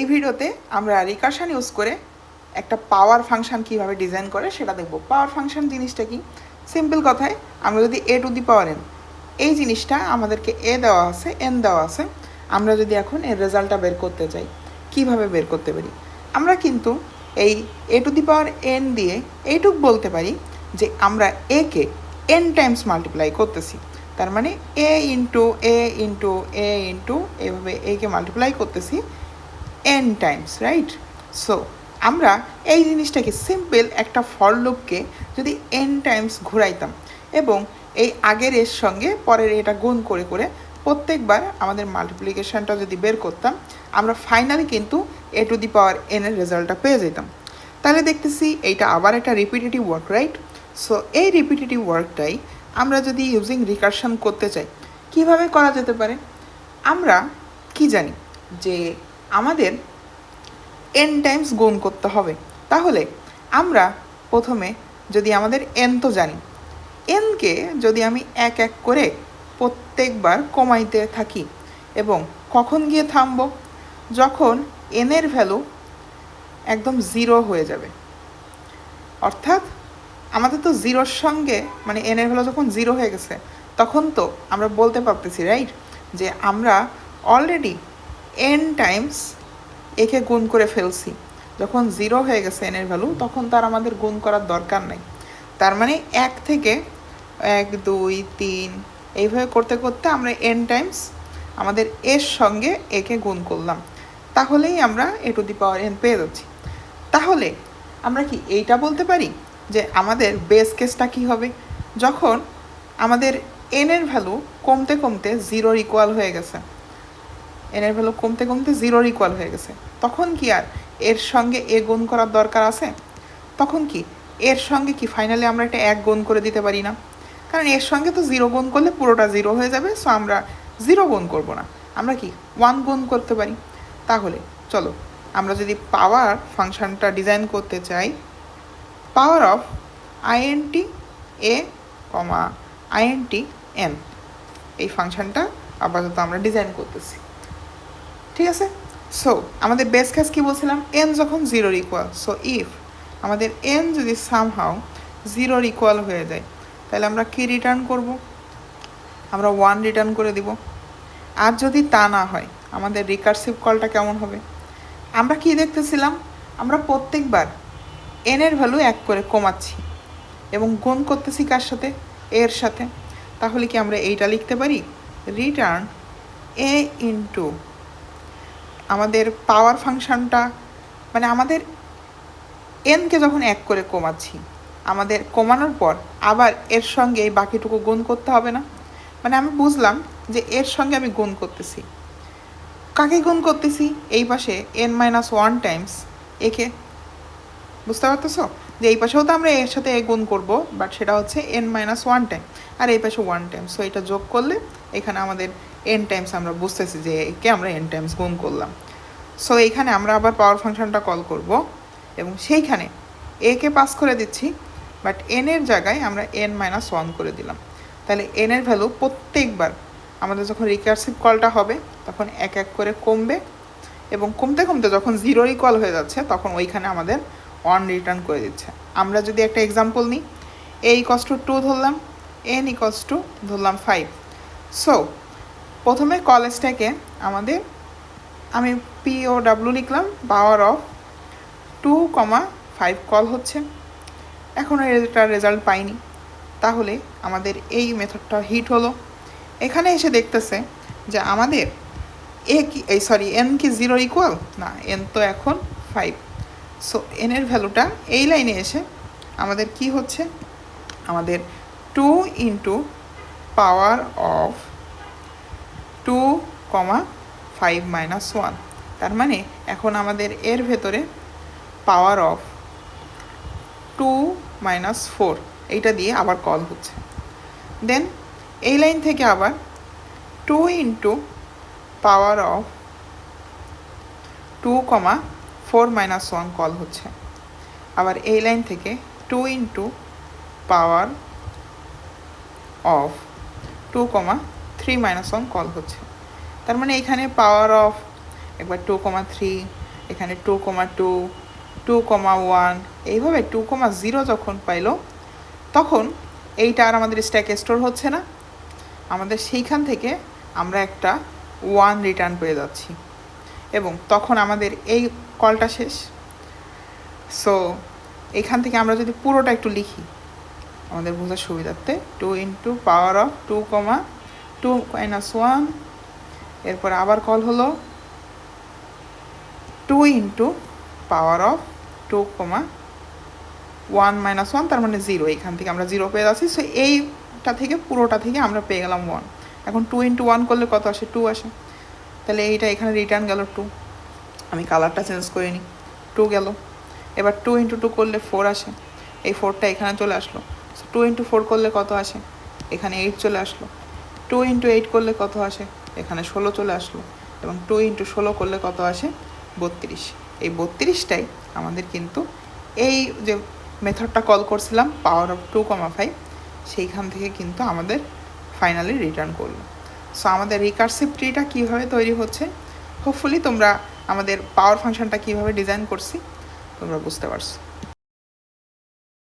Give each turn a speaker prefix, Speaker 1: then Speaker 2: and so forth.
Speaker 1: এই ভিডিওতে আমরা রিকারশন ইউজ করে একটা পাওয়ার ফাংশন কিভাবে ডিজাইন করে সেটা দেখব। পাওয়ার ফাংশন জিনিসটা কি? সিম্পল কথায় আমরা যদি a to the power n এই জিনিসটা আমাদেরকে a দেওয়া আছে, n দেওয়া আছে, আমরা যদি এখন এর রেজাল্টটা বের করতে চাই, কিভাবে বের করতে পারি? আমরা কিন্তু এই a to the power n দিয়ে এইটুক বলতে পারি যে আমরা a K n Times multiply করতেছি। তার মানে a into a into a into এইভাবে a কে মাল্টিপ্লাই করতেছি n টাইমস, রাইট? সো আমরা এই জিনিসটাকে সিম্পল একটা ফর লুপকে যদি n টাইমস ঘুরাইতাম এবং এই আগের এর সঙ্গে পরের এটা গুণ করে করে প্রত্যেকবার আমাদের মাল্টিপ্লিকেশনটা যদি বের করতাম, আমরা ফাইনালি কিন্তু a to the power n এর রেজাল্টটা পেয়ে যেতাম। তাহলে দেখতেছি এইটা আবার একটা রিপিটেটিভ ওয়ার্ক, রাইট? সো এই রিপিটেটিভ ওয়ার্কটাই আমরা যদি ইউজিং রিকারশন করতে চাই, কিভাবে করা যেতে পারে? আমরা কি জানি যে আমাদের n টাইমস গুণ করতে হবে। তাহলে আমরা প্রথমে যদি আমাদের n তো জানি, nকে যদি আমি এক এক করে প্রত্যেকবার কমাইতে থাকি এবং কখন গিয়ে থামবো? যখন n এর ভ্যালু একদম 0 হয়ে যাবে। অর্থাৎ আমাদের তো জিরোর সঙ্গে মানে n এর ভ্যালু যখন 0 হয়ে গেছে তখন তো আমরা বলতে পারতেছি, রাইট, যে আমরা অলরেডি n টাইমস একে গুণ করে ফেলছি। যখন 0 হয়ে গেছে n এর ভ্যালু তখন তার আমাদের গুণ করার দরকার নাই। তার মানে 1 থেকে 1 2 3 এইভাবে করতে করতে আমরা n টাইমস আমাদের এর সঙ্গে একে গুণ করলাম, তাহলেই আমরা a to the power n পেয়ে যাচ্ছি। তাহলে আমরা কি এইটা বলতে পারি যে আমাদের বেস কেসটা কি হবে? যখন আমাদের n এর ভ্যালু কমতে কমতে 0 ইকুয়াল হয়ে গেছে, n এর ভ্যালু কমতে কমতে 0 ইকুয়াল হয়ে গেছে, তখন কি আর এর সঙ্গে a গুণ করার দরকার আছে? তখন কি এর সঙ্গে কি ফাইনালি আমরা একটা 1 গুণ করে দিতে পারি না? কারণ এর সঙ্গে তো 0 গুণ করলে পুরোটা 0 হয়ে যাবে। সো আমরা 0 গুণ করব না, আমরা কি 1 গুণ করতে পারি। তাহলে চলো আমরা যদি পাওয়ার ফাংশনটা ডিজাইন করতে চাই, power of int a, int n, এই ফাংশনটা আপাতত আমরা ডিজাইন করতেছি, ঠিক আছে? সো আমাদের বেস কেস কি বলছিলাম? n যখন 0 ইকুয়াল। সো ইফ আমাদের n যদি সামহাও 0 ইকুয়াল হয়ে যায়, তাহলে আমরা কি রিটার্ন করব? আমরা 1 রিটার্ন করে দিব। আর যদি তা না হয়, আমাদের রিকারসিভ কলটা কেমন হবে? আমরা কি দেখতেছিলাম? আমরা প্রত্যেকবার n এর ভ্যালু 1 করে কমাচ্ছি এবং গুণ করতেছি কার সাথে? এর সাথে। তাহলে কি আমরা এইটা লিখতে পারি? রিটার্ন a ইন্টু আমাদের পাওয়ার ফাংশনটা, মানে আমাদের nকে যখন 1 করে কমাচ্ছি, আমাদের কমানোর পর আবার এর সঙ্গে এই বাকিটুকু গুণ করতে হবে না? মানে আমি বুঝলাম যে এর সঙ্গে আমি গুণ করতেছি। কাকে গুণ করতেছি? এই পাশে n-1 টাইমস একে। বুঝতে পারতেছো যে এই পাশেও তো আমরা এর সাথে এ গুণ করবো, বাট সেটা হচ্ছে n-1 টাইম, আর এই পাশে 1 টাইম। সো এটা যোগ করলে এখানে আমাদের n টাইমস আমরা বুঝতেছি যে একে আমরা n টাইমস গুণ করলাম। সো এইখানে আমরা আবার পাওয়ার ফাংশনটা কল করব এবং সেইখানে একে পাস করে দিচ্ছি, বাট n এর জায়গায় আমরা n-1 করে দিলাম। তাহলে n এর ভ্যালু প্রত্যেকবার আমাদের যখন রিকারসিভ কলটা হবে তখন এক এক করে কমবে এবং কমতে কমতে যখন 0 ইকুয়াল হয়ে যাচ্ছে তখন ওইখানে আমাদের 1 রিটার্ন করে দিচ্ছে। আমরা যদি একটা এক্সাম্পল নিই, a ইকুয়ালস টু 2 ধরলাম, n ইকুয়ালস টু ধরলাম 5। সো প্রথমে কল স্ট্যাকে আমাদের আমি POW লিখলাম, পাওয়ার অফ 2,5 কল হচ্ছে। এখনও এটা রেজাল্ট পাইনি, তাহলে আমাদের এই মেথডটা হিট হলো। এখানে এসে দেখতেছে যে আমাদের n কি 0 ইকুয়াল না, n তো এখন 5। সো n এর ভ্যালুটা এই লাইনে এসে আমাদের কি হচ্ছে? আমাদের 2 ইন্টু পাওয়ার অফ 2,5 - 1। তার মানে এখন আমাদের এর ভেতরে পাওয়ার অফ 2 - 4 এইটা দিয়ে আবার কল হচ্ছে। দেন এই লাইন থেকে আবার 2 ইন্টু পাওয়ার অফ 2,4 - 1 কল হচ্ছে। আবার এই লাইন থেকে 2 ইন্টু পাওয়ার অফ 2,3 - 1 কল হচ্ছে। তার মানে এখানে পাওয়ার অফ একবার 2,3, এখানে 2,2 2,1 এইভাবে 2,0 যখন পাইলো তখন এইটা আর আমাদের স্ট্যাকে স্টোর হচ্ছে না, আমাদের সেইখান থেকে আমরা একটা 1 রিটার্ন পেয়ে যাচ্ছি এবং তখন আমাদের এই কলটা শেষ। সো এখান থেকে আমরা যদি পুরোটা একটু লিখি আমাদের বোঝার সুবিধার্থে, 2 ইন্টু পাওয়ার অফ 2,2 - 1, এরপর আবার কল হলো 2 ইন্টু পাওয়ার অফ 2,1 - 1, তার মানে 0। এখান থেকে আমরা 0 পেয়ে যাচ্ছি। সো এইটা থেকে পুরোটা থেকে আমরা পেয়ে গেলাম 1। এখন 2 ইন্টু 1 করলে কত আসে? 2 আসে। তাহলে এইটা এখানে রিটার্ন গেল 2। আমি কালারটা চেঞ্জ করে নিই, 2 গেল। এবার 2 ইন্টু 2 করলে 4 আসে, এই 4টা এখানে চলে আসলো। 2 ইন্টু 4 করলে কত আসে? এখানে 8 চলে আসলো। 2 ইন্টু 8 করলে কত আসে? এখানে 16 চলে আসলো। এবং 2 ইন্টু 16 করলে কত আসে? 32। এই 32টাই আমাদের কিন্তু এই যে মেথডটা কল করছিলাম পাওয়ার অফ 2,5, সেইখান থেকে কিন্তু আমাদের ফাইনালি রিটার্ন করলো। সো আমাদের রিকার্সিভ ট্রিটা কীভাবে তৈরি হচ্ছে, হোপফুলি তোমরা আমাদের পাওয়ার ফাংশনটা কীভাবে ডিজাইন করছি তোমরা বুঝতে পারছো।